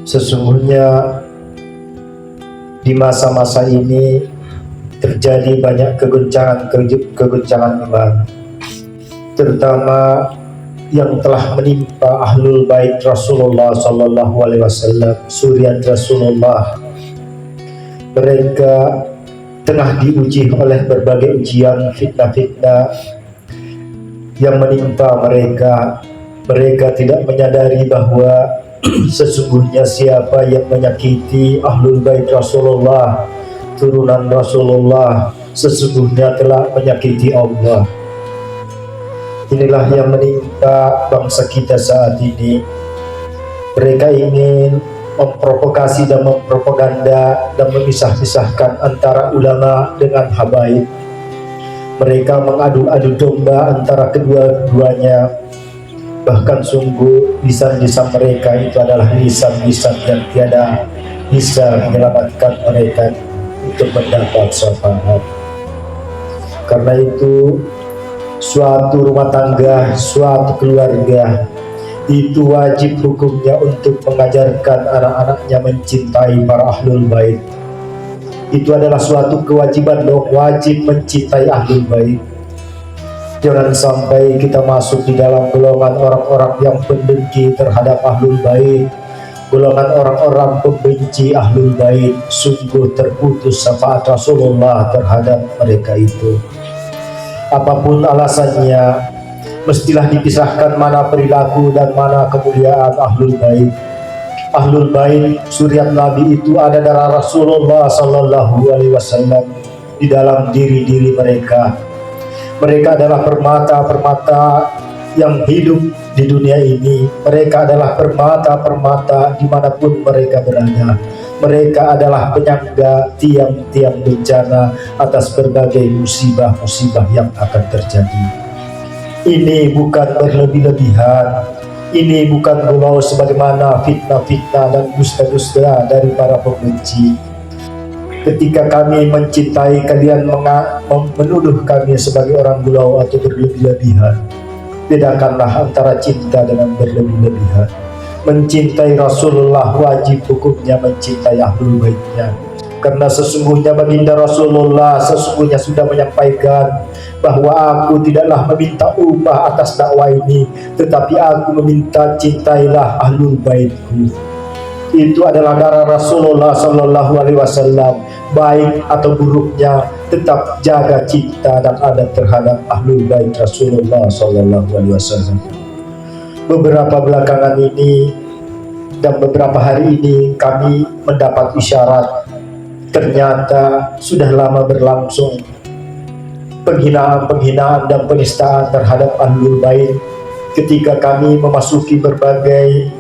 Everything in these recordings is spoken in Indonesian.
Sesungguhnya di masa-masa ini terjadi banyak kegoncangan iman, terutama yang telah menimpa ahlul bait Rasulullah Sallallahu Alaihi Wasallam, suriat Rasulullah. Mereka tengah diuji oleh berbagai ujian, fitnah-fitnah yang menimpa mereka. Mereka tidak menyadari bahwa sesungguhnya siapa yang menyakiti ahlul bait Rasulullah, turunan Rasulullah, sesungguhnya telah menyakiti Allah. Inilah yang menimpa bangsa kita saat ini. Mereka ingin memprovokasi dan mempropaganda dan memisah-misahkan antara ulama dengan habaib. Mereka mengadu-adu domba antara kedua-duanya. Bahkan sungguh lisan-lisan mereka itu adalah lisan-lisan yang tiada bisa menyelamatkan mereka untuk mendapat syafaat. Karena itu suatu rumah tangga, suatu keluarga itu wajib hukumnya untuk mengajarkan anak-anaknya mencintai para ahlul bait. Itu adalah suatu kewajiban dong, wajib mencintai ahlul bait. Jangan sampai kita masuk di dalam golongan orang-orang yang pendengki terhadap ahlul bait, golongan orang-orang pembenci ahlul bait. Sungguh terputus syafaat Rasulullah terhadap mereka itu. Apapun alasannya, mestilah dipisahkan mana perilaku dan mana kemuliaan ahlul bait. Ahlul bait suriat Nabi itu ada darah Rasulullah Sallallahu Alaihi Wasallam di dalam diri-diri mereka. Mereka adalah permata-permata yang hidup di dunia ini. Mereka adalah permata-permata dimanapun mereka berada. Mereka adalah penyangga tiang-tiang bencana atas berbagai musibah-musibah yang akan terjadi. Ini bukan berlebih-lebihan. Ini bukan gurau sebagaimana fitnah-fitnah dan dusta-dusta dari para pembenci. Ketika kami mencintai kalian menuduh kami sebagai orang gurau atau berlebih-lebihan. Bedakanlah antara cinta dengan berlebih-lebihan. Mencintai Rasulullah wajib hukumnya mencintai ahlul baitnya. Karena sesungguhnya baginda Rasulullah sesungguhnya sudah menyampaikan bahwa aku tidaklah meminta upah atas dakwah ini, tetapi aku meminta cintailah ahlul baitku. Itu adalah darah Rasulullah Sallallahu Alaihi Wasallam. Baik atau buruknya, tetap jaga cinta dan adab terhadap ahlul bait Rasulullah Sallallahu Alaihi Wasallam. Beberapa belakangan ini dan beberapa hari ini kami mendapat isyarat, ternyata sudah lama berlangsung penghinaan dan penistaan terhadap ahlul bait. Ketika kami memasuki berbagai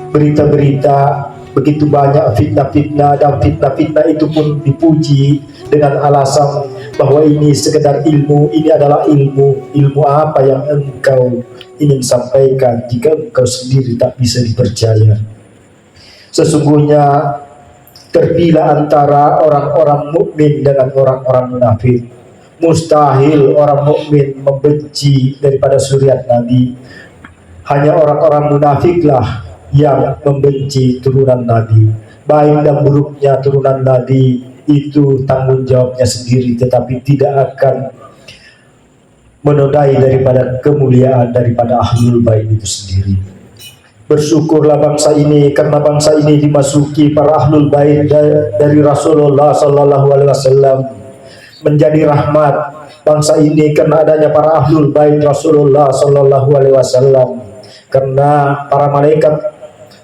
berita-berita, begitu banyak fitnah-fitnah, dan fitnah-fitnah itu pun dipuji dengan alasan bahwa ini sekedar ilmu. Ini adalah ilmu. Ilmu apa yang engkau ingin sampaikan jika engkau sendiri tak bisa dipercaya? Sesungguhnya terpilah antara orang-orang mukmin dengan orang-orang munafik. Mustahil orang mukmin membenci daripada suriat Nabi. Hanya orang-orang munafiklah yang membenci turunan Nabi. Baik dan buruknya turunan Nabi itu tanggung jawabnya sendiri, tetapi tidak akan menodai daripada kemuliaan daripada ahlul bait itu sendiri. Bersyukurlah bangsa ini karena bangsa ini dimasuki para ahlul bait dari Rasulullah Sallallahu Alaihi Wasallam, menjadi rahmat bangsa ini karena adanya para ahlul bait Rasulullah Sallallahu Alaihi Wasallam. Karena para malaikat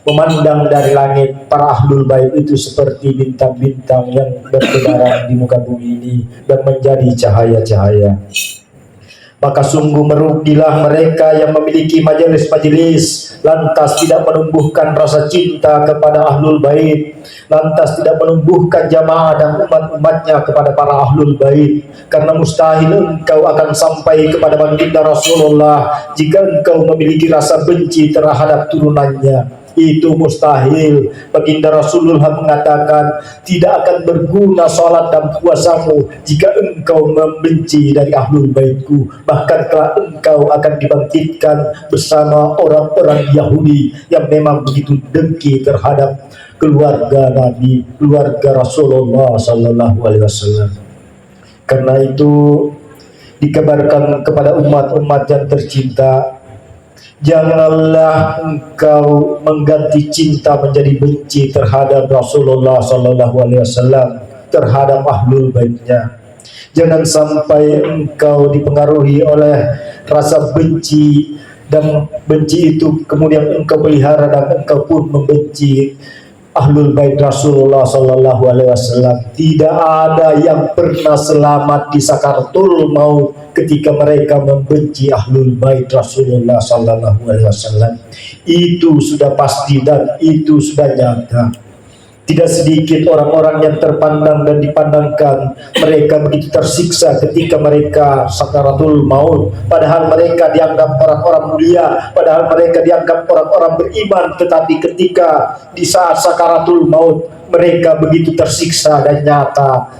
memandang dari langit para ahlul bait itu seperti bintang-bintang yang bertebaran di muka bumi ini dan menjadi cahaya-cahaya. Maka sungguh merugilah mereka yang memiliki majelis-majelis lantas tidak menumbuhkan rasa cinta kepada ahlul bait, lantas tidak menumbuhkan jamaah dan umat-umatnya kepada para ahlul bait. Karena mustahil engkau akan sampai kepada baginda Rasulullah jika engkau memiliki rasa benci terhadap turunannya. Itu mustahil. Baginda Rasulullah mengatakan, tidak akan berguna salat dan puasamu jika engkau membenci dari ahlul baitku. Bahkan kelak engkau akan dibangkitkan bersama orang-orang Yahudi yang memang begitu dengki terhadap keluarga Nabi, keluarga Rasulullah Sallallahu Alaihi Wasallam. Karena itu dikabarkan kepada umat-umat yang tercinta, janganlah engkau mengganti cinta menjadi benci terhadap Rasulullah Sallallahu Alaihi Wasallam, terhadap ahlul baitnya. Jangan sampai engkau dipengaruhi oleh rasa benci, dan benci itu kemudian engkau pelihara dan engkau pun membenci ahlul bait Rasulullah Sallallahu Alaihi Wasallam. Tidak ada yang pernah selamat di sakaratul maut ketika mereka membenci ahlul bait Rasulullah Sallallahu Alaihi Wasallam. Itu sudah pasti dan itu sudah nyata. Tidak sedikit orang-orang yang terpandang dan dipandangkan mereka begitu tersiksa ketika mereka sakaratul maut, padahal mereka dianggap orang-orang mulia, padahal mereka dianggap orang-orang beriman, tetapi ketika di saat sakaratul maut mereka begitu tersiksa dan nyata,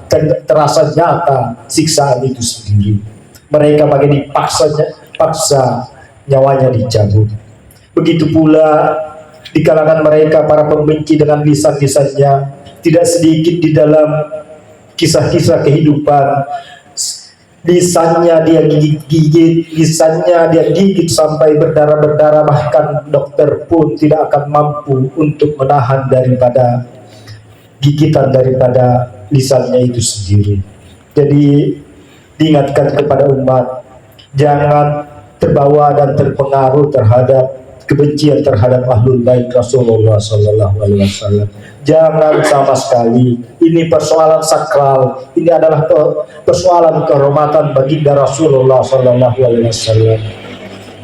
terasa nyata siksaan itu sendiri. Mereka bagai paksa nyawanya dicabut. Begitu pula di kalangan mereka para pembenci dengan lisan-lisannya. Tidak sedikit di dalam kisah-kisah kehidupan, lisannya dia gigit, lisannya dia gigit sampai berdarah-berdarah, bahkan dokter pun tidak akan mampu untuk menahan daripada gigitan daripada lisannya itu sendiri. Jadi diingatkan kepada umat, jangan terbawa dan terpengaruh terhadap kebencian terhadap ahlul bait Rasulullah Sallallahu Alaihi Wasallam. Jangan sama sekali. Ini persoalan sakral. Ini adalah persoalan kehormatan baginda Rasulullah Sallallahu Alaihi Wasallam.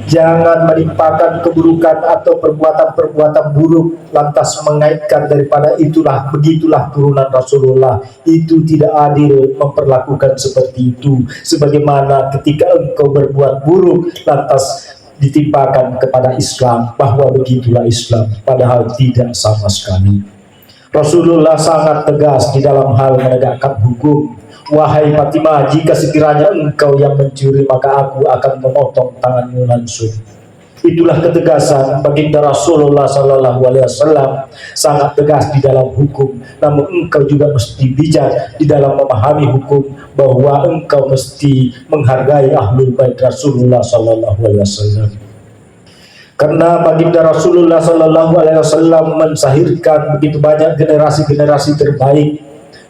Jangan menimpakan keburukan atau perbuatan-perbuatan buruk lantas mengaitkan daripada itulah begitulah turunan Rasulullah. Itu tidak adil memperlakukan seperti itu. Sebagaimana ketika engkau berbuat buruk lantas ditimpakan kepada Islam bahwa begitulah Islam, padahal tidak sama sekali. Rasulullah sangat tegas di dalam hal menegakkan hukum. Wahai Fatimah, jika sekiranya engkau yang mencuri, maka aku akan memotong tanganmu langsung. Itulah ketegasan baginda Rasulullah Sallallahu Alaihi Wasallam, sangat tegas di dalam hukum. Namun engkau juga mesti bijak di dalam memahami hukum, bahwa engkau mesti menghargai ahlul bait Rasulullah Sallallahu Alaihi Wasallam. Karena baginda Rasulullah Sallallahu Alaihi Wasallam mensahirkan begitu banyak generasi-generasi terbaik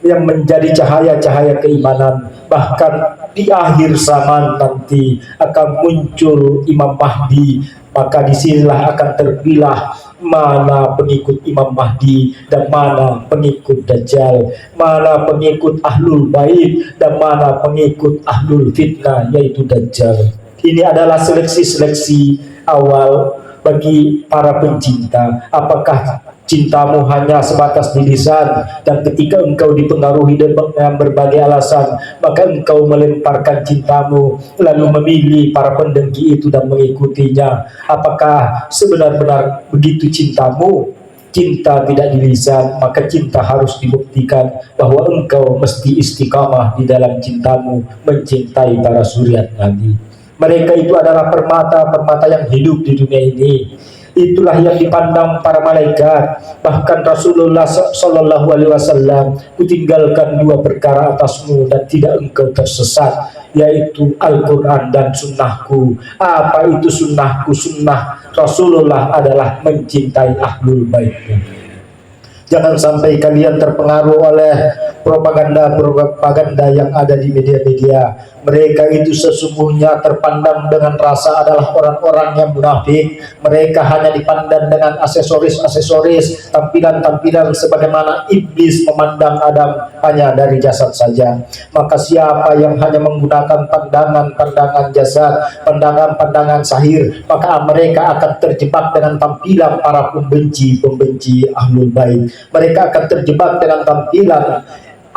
yang menjadi cahaya-cahaya keimanan. Bahkan di akhir zaman nanti akan muncul Imam Mahdi, maka disinilah akan terpilah mana pengikut Imam Mahdi dan mana pengikut Dajjal, mana pengikut ahlul bait dan mana pengikut ahlul fitnah, yaitu Dajjal. Ini adalah seleksi-seleksi awal bagi para pencinta. Apakah cintamu hanya sebatas di lisan, dan ketika engkau dipengaruhi dengan berbagai alasan, maka engkau melemparkan cintamu lalu memilih para pendengki itu dan mengikutinya? Apakah sebenar-benar begitu cintamu? Cinta tidak di lisan, maka cinta harus dibuktikan bahwa engkau mesti istiqamah di dalam cintamu mencintai para suriat Nabi. Mereka itu adalah permata-permata yang hidup di dunia ini. Itulah yang dipandang para malaikat. Bahkan Rasulullah Sallallahu Alaihi Wasallam, kutinggalkan dua perkara atasmu dan tidak engkau tersesat, yaitu Al-Quran dan sunnahku. Apa itu sunnahku? Sunnah Rasulullah adalah mencintai ahlul baitnya. Jangan sampai kalian terpengaruh oleh propaganda yang ada di media-media. Mereka itu sesungguhnya terpandang dengan rasa adalah orang-orang yang munafik. Mereka hanya dipandang dengan aksesoris-aksesoris, tampilan-tampilan sebagaimana iblis memandang Adam hanya dari jasad saja. Maka siapa yang hanya menggunakan pandangan-pandangan jasad, pandangan-pandangan sahir, maka mereka akan terjebak dengan tampilan para pembenci ahlul bait. Mereka akan terjebak dengan tampilan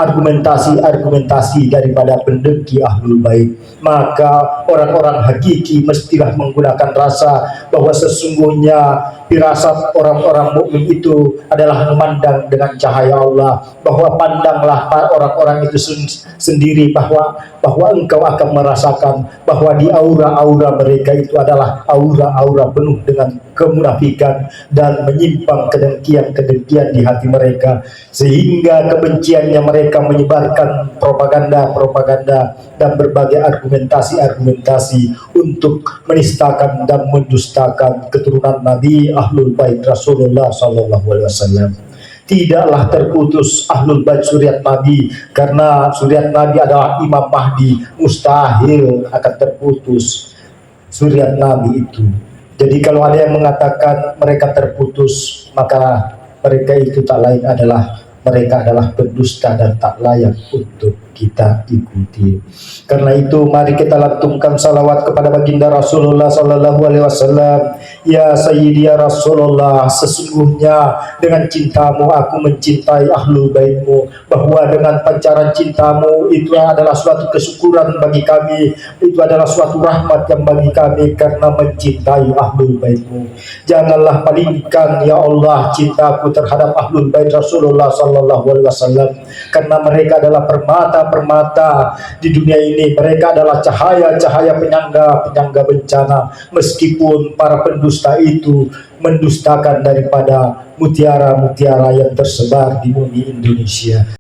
argumentasi daripada pendengki Ahlul Bait, maka orang-orang hakiki mestilah menggunakan rasa bahwa sesungguhnya firasat orang-orang mukmin itu adalah memandang dengan cahaya Allah, bahwa pandanglah orang-orang itu sendiri bahwa engkau akan merasakan bahwa di aura-aura mereka itu adalah aura-aura penuh dengan kemunafikan dan menyimpang kedengkian-kedengkian di hati mereka, sehingga kebenciannya mereka menyebarkan propaganda-propaganda dan berbagai argumentasi-argumentasi untuk menistakan dan mendustakan keturunan Nabi Ahlul Bait Rasulullah SAW. Tidaklah terputus Ahlul Bait suriat Nabi, karena suriat Nabi adalah Imam Mahdi, mustahil akan terputus suriat Nabi itu. Jadi kalau ada yang mengatakan mereka terputus, maka mereka itu tak lain mereka adalah pendusta dan tak layak untuk kita ikuti. Karena itu mari kita lantunkan salawat kepada baginda Rasulullah SAW. Ya Sayyidi ya Rasulullah, sesungguhnya dengan cintamu aku mencintai Ahlul Baitmu, bahwa dengan pancaran cintamu itu adalah suatu kesyukuran bagi kami, itu adalah suatu rahmat yang bagi kami karena mencintai Ahlul Baitmu. Janganlah palingkan ya Allah cintaku terhadap Ahlul Bait Rasulullah SAW, karena mereka adalah permata di dunia ini. Mereka adalah cahaya-cahaya penyangga bencana, meskipun para pendusta itu mendustakan daripada mutiara-mutiara yang tersebar di bumi Indonesia.